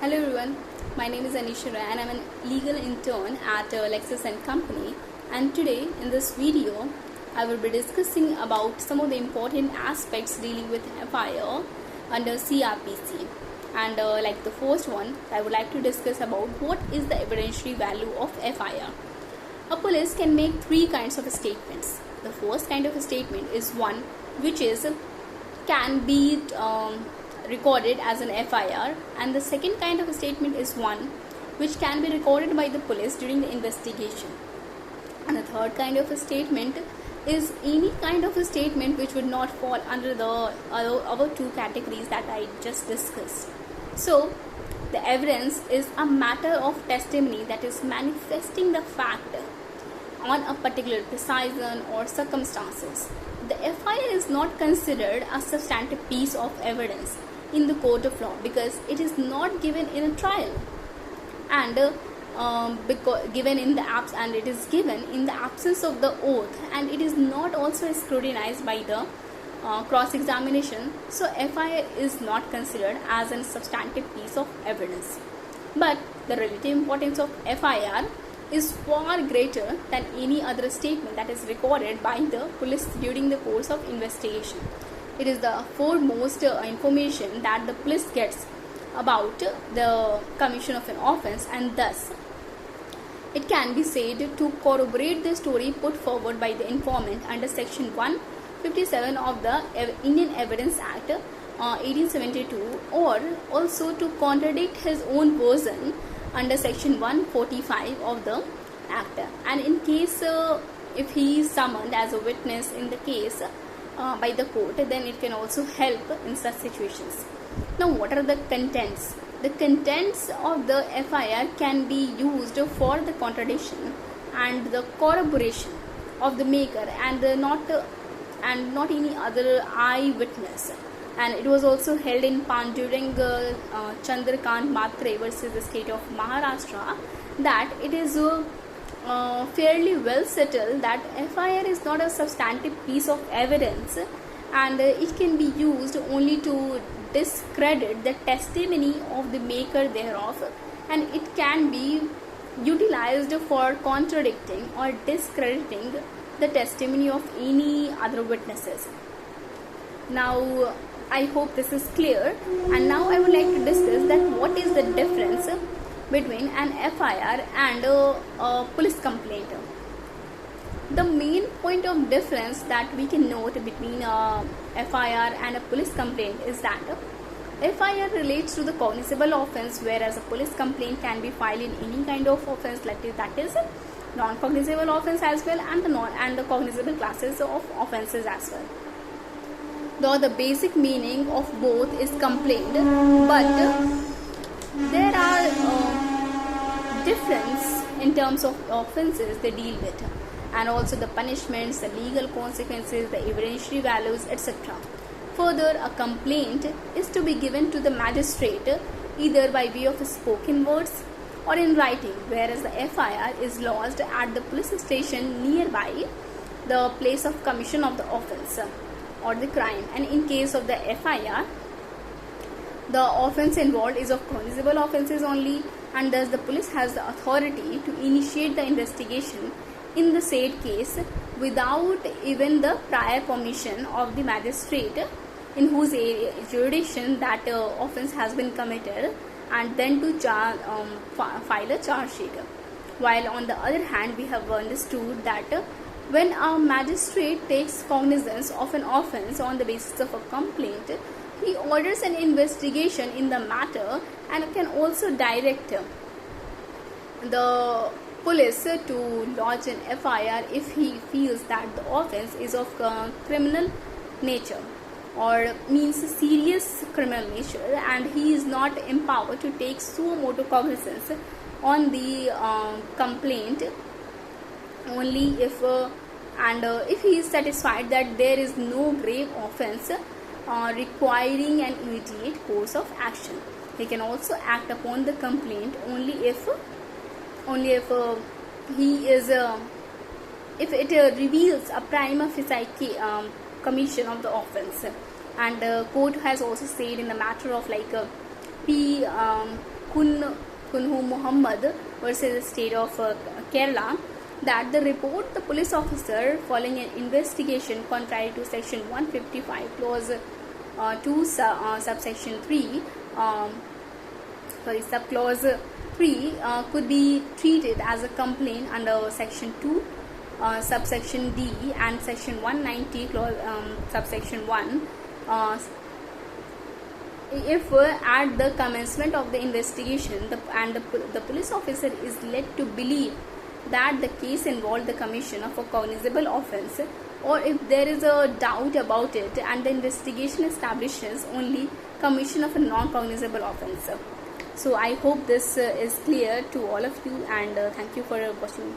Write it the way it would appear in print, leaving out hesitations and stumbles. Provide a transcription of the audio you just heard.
Hello everyone, my name is Anisha Rai and I'm a legal intern at Lexis & Company, and today in this video I will be discussing about some of the important aspects dealing with FIR under CRPC. And like the first one, I would like to discuss about what is the evidentiary value of FIR. A police can make three kinds of statements. The first kind of a statement is one which can be recorded as an FIR, and the second kind of a statement is one which can be recorded by the police during the investigation, and the third kind of a statement is any kind of a statement which would not fall under the other two categories that I just discussed. So the evidence is a matter of testimony that is manifesting the fact on a particular precision or circumstances. The FIR is not considered a substantive piece of evidence in the court of law because it is not given in a trial, and it is given in the absence of the oath, and it is not also scrutinized by the cross-examination. So FIR is not considered as a substantive piece of evidence. But the relative importance of FIR is far greater than any other statement that is recorded by the police during the course of investigation. It is the foremost information that the police gets about the commission of an offence, and thus it can be said to corroborate the story put forward by the informant under section 157 of the Indian Evidence Act 1872, or also to contradict his own version under section 145 of the act. And in case if he is summoned as a witness in the case by the court, then it can also help in such situations. Now, what are the contents? The contents of the FIR can be used for the contradiction and the corroboration of the maker and not any other eyewitness. And it was also held in during Chandrakant Matre versus the state of Maharashtra that it is fairly well settled that FIR is not a substantive piece of evidence, and it can be used only to discredit the testimony of the maker thereof, and it can be utilized for contradicting or discrediting the testimony of any other witnesses. Now, I hope this is clear, and now I would like to discuss that what is the difference between an FIR and a police complaint. The main point of difference that we can note between a FIR and a police complaint is that FIR relates to the cognizable offence, whereas a police complaint can be filed in any kind of offence, that is non-cognizable offence as well, and the cognizable classes of offences as well. Though the basic meaning of both is complaint, but there are difference in terms of offences they deal with, and also the punishments, the legal consequences, the evidentiary values, etc. Further, a complaint is to be given to the magistrate either by way of spoken words or in writing, whereas the FIR is lodged at the police station nearby the place of commission of the offence or the crime. And in case of the FIR, the offence involved is of cognizable offences only, and thus the police has the authority to initiate the investigation in the said case without even the prior permission of the magistrate in whose jurisdiction that offence has been committed, and then to file a charge sheet. While on the other hand, we have understood that when a magistrate takes cognizance of an offence on the basis of a complaint, he orders an investigation in the matter and can also direct the police to lodge an FIR if he feels that the offence is of criminal nature or means serious criminal nature, and he is not empowered to take suo motu cognizance on the complaint only if he is satisfied that there is no grave offence requiring an immediate course of action. He can also act upon the complaint only if it reveals a prima facie commission of the offence. And court has also said in the matter of Kunhu Muhammad versus the state of Kerala, that the report the police officer following an investigation contrary to section 155 clause 2 subsection 3 subclause 3 could be treated as a complaint under section 2 subsection D and section 190 clause subsection 1 if at the commencement of the investigation the police officer is led to believe that the case involved the commission of a cognizable offence, or if there is a doubt about it and the investigation establishes only commission of a non-cognizable offence. So I hope this is clear to all of you, and thank you for watching.